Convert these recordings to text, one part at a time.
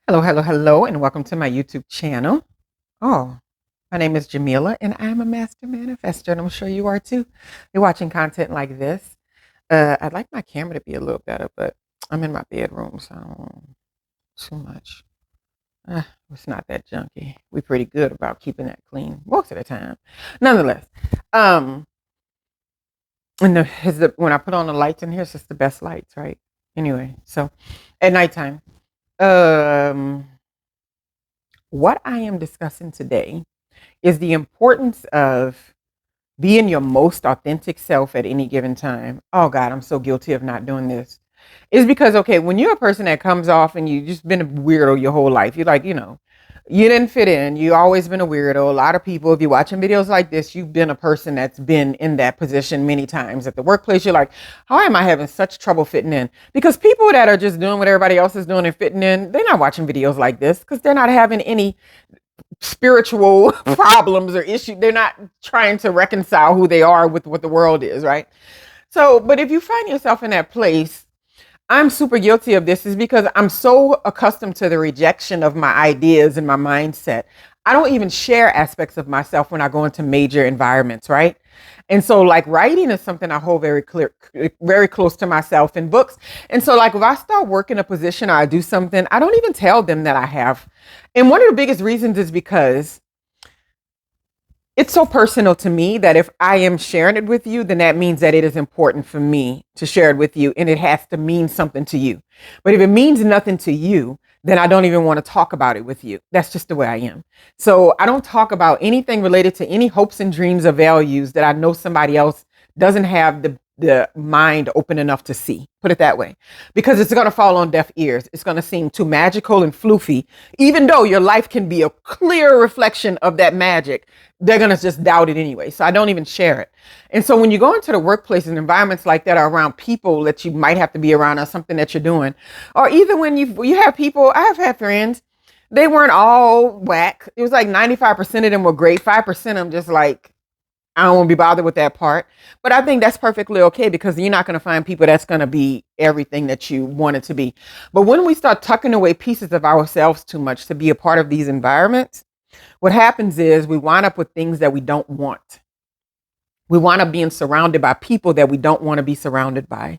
Hello, hello, hello, and welcome to my YouTube channel. Oh, my name is Jameelah, and I'm a master manifester, and I'm sure you are too. You're watching content like this. I'd like my camera to be a little better, but I'm in my bedroom, so I don't want too much. It's not that junky. We're pretty good about keeping that clean most of the time. Nonetheless, um, when I put on the lights in here, it's just the best lights, right? Anyway, so at nighttime, um, what I am discussing today is the importance of being your most authentic self at any given time. Oh God, I'm so guilty of not doing this. Is because, okay, when you're a person that comes off and you've just been a weirdo your whole life, you're like, you didn't fit in. You always been a weirdo. A lot of people, if you're watching videos like this, you've been a person that's been in that position many times at the workplace. You're like, how am I having such trouble fitting in? Because people that are just doing what everybody else is doing and fitting in, they're not watching videos like this because they're not having any spiritual problems or issues. They're not trying to reconcile who they are with what the world is, right? So, but if you find yourself in that place, I'm super guilty of this is because I'm so accustomed to the rejection of my ideas and my mindset. I don't even share aspects of myself when I go into major environments, right? And so like writing is something I hold very clear, very close to myself in books. And so like if I start working a position or I do something, I don't even tell them that I have. And one of the biggest reasons is because it's so personal to me that if I am sharing it with you, then that means that it is important for me to share it with you and it has to mean something to you. But if it means nothing to you, then I don't even want to talk about it with you. That's just the way I am. So I don't talk about anything related to any hopes and dreams or values that I know somebody else doesn't have the mind open enough to see. Put it that way. Because it's going to fall on deaf ears. It's going to seem too magical and floofy, even though your life can be a clear reflection of that magic. They're going to just doubt it anyway. So I don't even share it. And so when you go into the workplace and environments like that are around people that you might have to be around or something that you're doing, or even when you have people, I have had friends, they weren't all whack. It was like 95% of them were great. 5% of them just like, I don't want to be bothered with that part. But I think that's perfectly okay because you're not going to find people that's going to be everything that you want it to be. But when we start tucking away pieces of ourselves too much to be a part of these environments, what happens is we wind up with things that we don't want. We wind up being surrounded by people that we don't want to be surrounded by.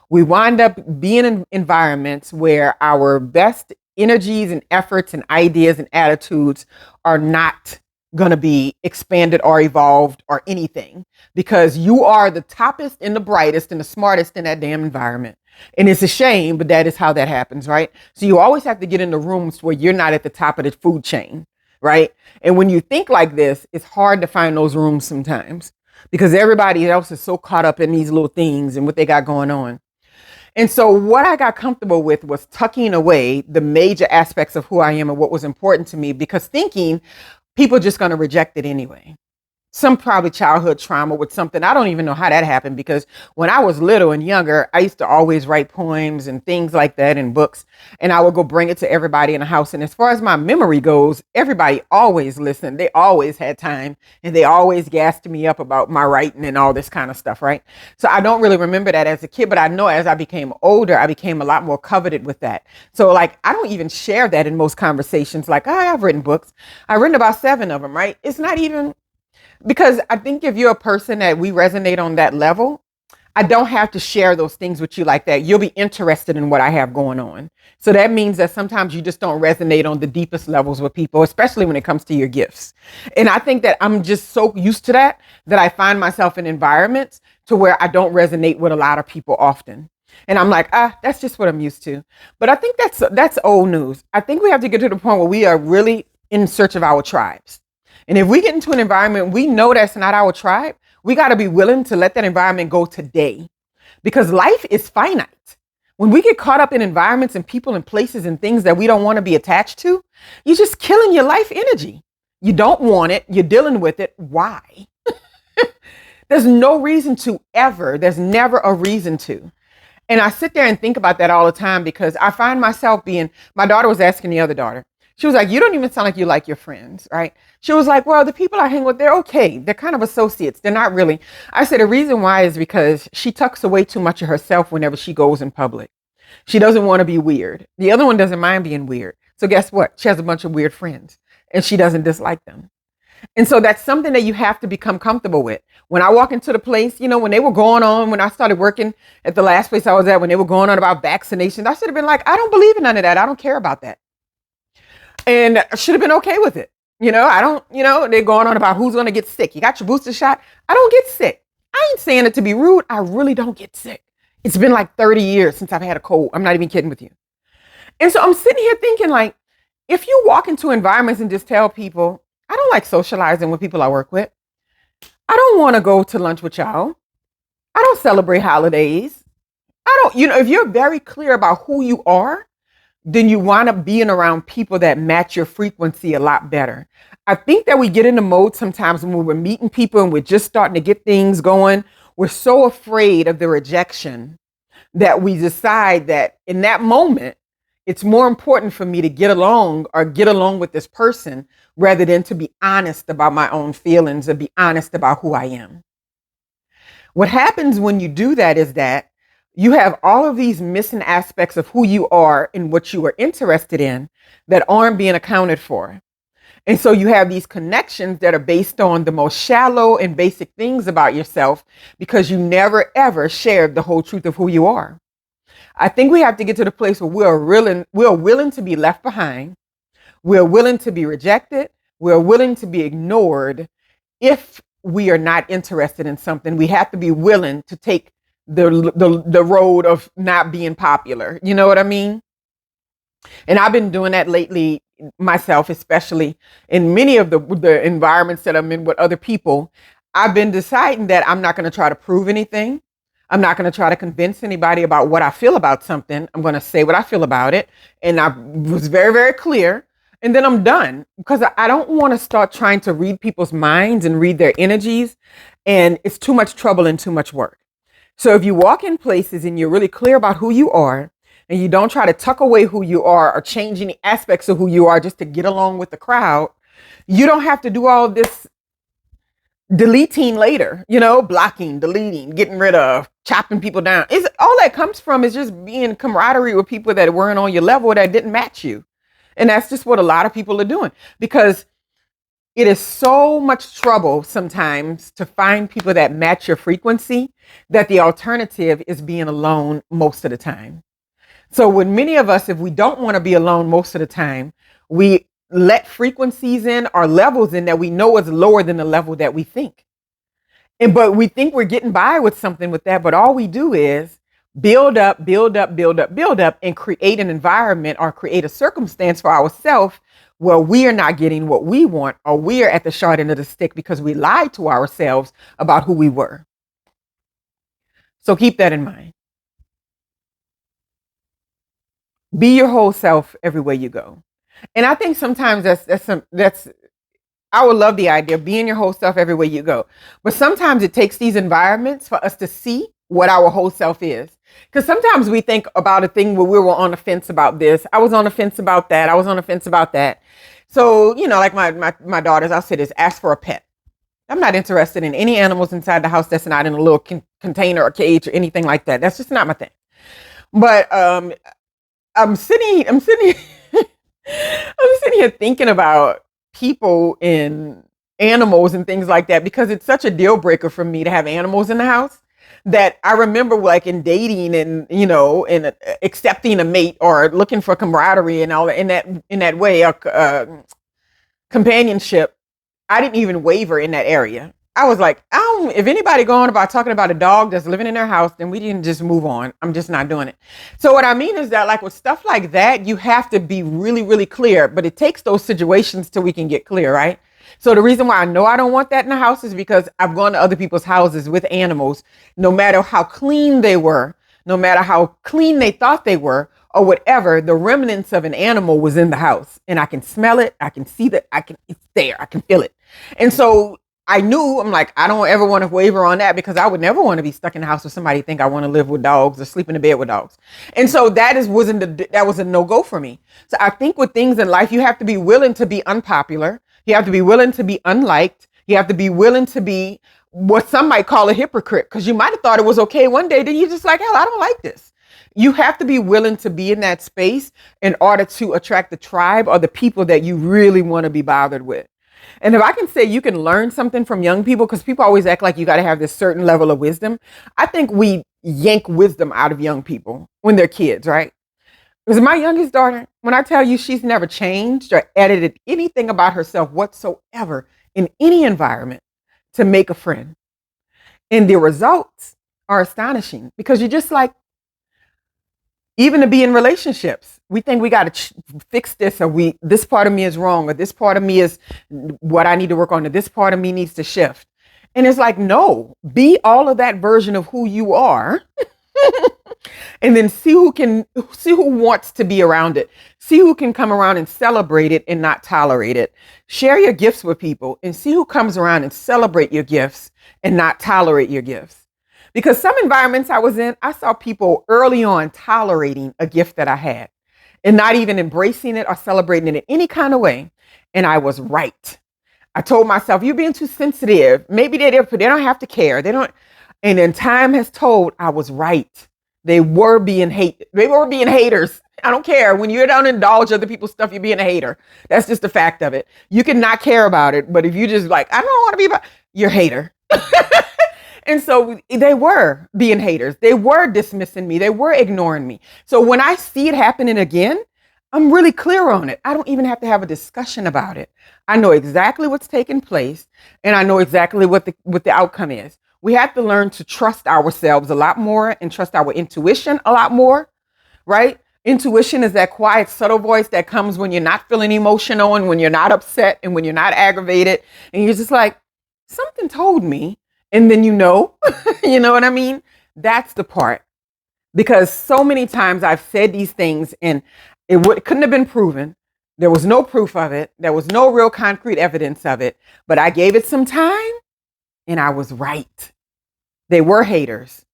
We wind up being in environments where our best energies and efforts and ideas and attitudes are not going to be expanded or evolved or anything because you are the toppest and the brightest and the smartest in that damn environment. And it's a shame, but that is how that happens, right? So you always have to get in the rooms where you're not at the top of the food chain, right? And when you think like this, it's hard to find those rooms sometimes because everybody else is so caught up in these little things and what they got going on. And so what I got comfortable with was tucking away the major aspects of who I am and what was important to me because thinking people are just going to reject it anyway. Some probably childhood trauma with something. I don't even know how that happened because when I was little and younger, I used to always write poems and things like that in books. And I would go bring it to everybody in the house. And as far as my memory goes, everybody always listened. They always had time and they always gassed me up about my writing and all this kind of stuff, right? So I don't really remember that as a kid, but I know as I became older, I became a lot more coveted with that. So like, I don't even share that in most conversations. Like, oh, I've written books. I've written about 7 of them, right? It's not even because I think if you're a person that we resonate on that level, I don't have to share those things with you like that. You'll be interested in what I have going on. So that means that sometimes you just don't resonate on the deepest levels with people, especially when it comes to your gifts. And I think that I'm just so used to that I find myself in environments to where I don't resonate with a lot of people often. And I'm like, that's just what I'm used to. But I think that's old news. I think we have to get to the point where we are really in search of our tribes. And if we get into an environment, we know that's not our tribe. We got to be willing to let that environment go today because life is finite. When we get caught up in environments and people and places and things that we don't want to be attached to, you're just killing your life energy. You don't want it. You're dealing with it. Why? There's no reason to ever. There's never a reason to. And I sit there and think about that all the time because I find myself my daughter was asking the other daughter, she was like, you don't even sound like you like your friends, right? She was like, well, the people I hang with, they're okay. They're kind of associates. They're not really. I said, the reason why is because she tucks away too much of herself whenever she goes in public. She doesn't want to be weird. The other one doesn't mind being weird. So guess what? She has a bunch of weird friends and she doesn't dislike them. And so that's something that you have to become comfortable with. When I walk into the place, when they were going on, when I started working at the last place I was at, when they were going on about vaccinations, I should have been like, I don't believe in none of that. I don't care about that. And I should have been okay with it. I don't, they're going on about who's going to get sick. You got your booster shot. I don't get sick. I ain't saying it to be rude. I really don't get sick. It's been like 30 years since I've had a cold. I'm not even kidding with you. And so I'm sitting here thinking, like, if you walk into environments and just tell people, I don't like socializing with people I work with. I don't want to go to lunch with y'all. I don't celebrate holidays. I don't, if you're very clear about who you are, then you wind up being around people that match your frequency a lot better. I think that we get in the mode sometimes when we're meeting people and we're just starting to get things going. We're so afraid of the rejection that we decide that in that moment, it's more important for me to get along with this person rather than to be honest about my own feelings and be honest about who I am. What happens when you do that is that you have all of these missing aspects of who you are and what you are interested in that aren't being accounted for. And so you have these connections that are based on the most shallow and basic things about yourself because you never, ever shared the whole truth of who you are. I think we have to get to the place where we're willing to be left behind. We're willing to be rejected. We're willing to be ignored. If we are not interested in something, we have to be willing to take the road of not being popular. You know what I mean? And I've been doing that lately myself, especially in many of the environments that I'm in with other people. I've been deciding that I'm not going to try to prove anything. I'm not going to try to convince anybody about what I feel about something. I'm going to say what I feel about it. And I was very, very clear. And then I'm done because I don't want to start trying to read people's minds and read their energies. And it's too much trouble and too much work. So if you walk in places and you're really clear about who you are and you don't try to tuck away who you are or change any aspects of who you are just to get along with the crowd, you don't have to do all this deleting later, blocking, deleting, getting rid of, chopping people down. Is all that comes from is just being camaraderie with people that weren't on your level, that didn't match you. And that's just what a lot of people are doing, because it is so much trouble sometimes to find people that match your frequency that the alternative is being alone most of the time. So with many of us, if we don't want to be alone most of the time, we let frequencies in or levels in that we know is lower than the level that we think. But we think we're getting by with something with that. But all we do is build up, build up, build up, build up, and create an environment or create a circumstance for ourselves where we are not getting what we want, or we are at the short end of the stick because we lied to ourselves about who we were. So keep that in mind. Be your whole self everywhere you go. And I think sometimes that's I would love the idea of being your whole self everywhere you go. But sometimes it takes these environments for us to see what our whole self is. Because sometimes we think about a thing where we were on the fence about this. I was on the fence about that. I was on the fence about that. So, like my daughters, I'll say this: ask for a pet. I'm not interested in any animals inside the house that's not in a little container or cage or anything like that. That's just not my thing. But I'm sitting I'm sitting here thinking about people and animals and things like that, because it's such a deal breaker for me to have animals in the house, that I remember, like, in dating and and accepting a mate or looking for camaraderie and all that, in that way, companionship. I didn't even waver in that area. I was like, if anybody going about talking about a dog that's living in their house, then we didn't just move on. I'm just not doing it. So what I mean is that, like, with stuff like that, you have to be really, really clear, but it takes those situations till we can get clear, right? So the reason why I know I don't want that in the house is because I've gone to other people's houses with animals, no matter how clean they were, no matter how clean they thought they were, or whatever, the remnants of an animal was in the house, and I can smell it. I can see that. It's there. I can feel it. And so I knew, I'm like, I don't ever want to waver on that, because I would never want to be stuck in the house with somebody think I want to live with dogs or sleep in the bed with dogs. And so that was a no-go for me. So I think with things in life, you have to be willing to be unpopular. You have to be willing to be unliked. You have to be willing to be what some might call a hypocrite, because you might have thought it was okay one day, then you're just like, hell, I don't like this. You have to be willing to be in that space in order to attract the tribe or the people that you really want to be bothered with. And if I can say you can learn something from young people, because people always act like you got to have this certain level of wisdom. I think we yank wisdom out of young people when they're kids, right? Because my youngest daughter, when I tell you she's never changed or edited anything about herself whatsoever in any environment to make a friend. And the results are astonishing because you're just like, even to be in relationships, we think we got to fix this, or this part of me is wrong, or this part of me is what I need to work on, or this part of me needs to shift. And it's like, no, be all of that version of who you are. And then see who wants to be around it. See who can come around and celebrate it and not tolerate it. Share your gifts with people and see who comes around and celebrate your gifts and not tolerate your gifts. Because some environments I was in, I saw people early on tolerating a gift that I had and not even embracing it or celebrating it in any kind of way. And I was right. I told myself, you're being too sensitive. Maybe they don't have to care. They don't. And then time has told I was right. They were being haters. I don't care. When you don't indulge other people's stuff, you're being a hater. That's just the fact of it. You can not care about it, but if you just like, I don't want to be about, you're a hater. And so they were being haters. They were dismissing me. They were ignoring me. So when I see it happening again, I'm really clear on it. I don't even have to have a discussion about it. I know exactly what's taking place, and I know exactly what the outcome is. We have to learn to trust ourselves a lot more and trust our intuition a lot more, right? Intuition is that quiet, subtle voice that comes when you're not feeling emotional and when you're not upset and when you're not aggravated. And you're just like, something told me. And then you know what I mean? That's the part. Because so many times I've said these things and it couldn't have been proven. There was no proof of it. There was no real concrete evidence of it. But I gave it some time and I was right. They were haters.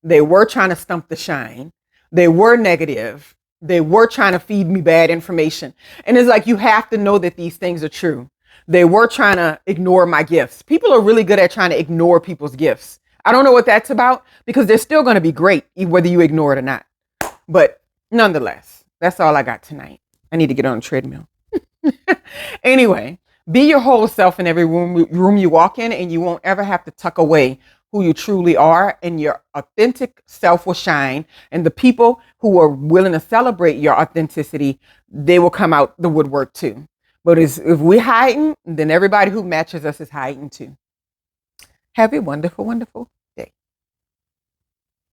They were trying to stump the shine. They were negative. They were trying to feed me bad information. And it's like, you have to know that these things are true. They were trying to ignore my gifts. People are really good at trying to ignore people's gifts. I don't know what that's about because they're still going to be great whether you ignore it or not. But nonetheless, that's all I got tonight. I need to get on a treadmill. Anyway, be your whole self in every room you walk in, and you won't ever have to tuck away who you truly are, and your authentic self will shine. And the people who are willing to celebrate your authenticity, they will come out the woodwork too. But if we're hiding, then everybody who matches us is hiding too. Have a wonderful, wonderful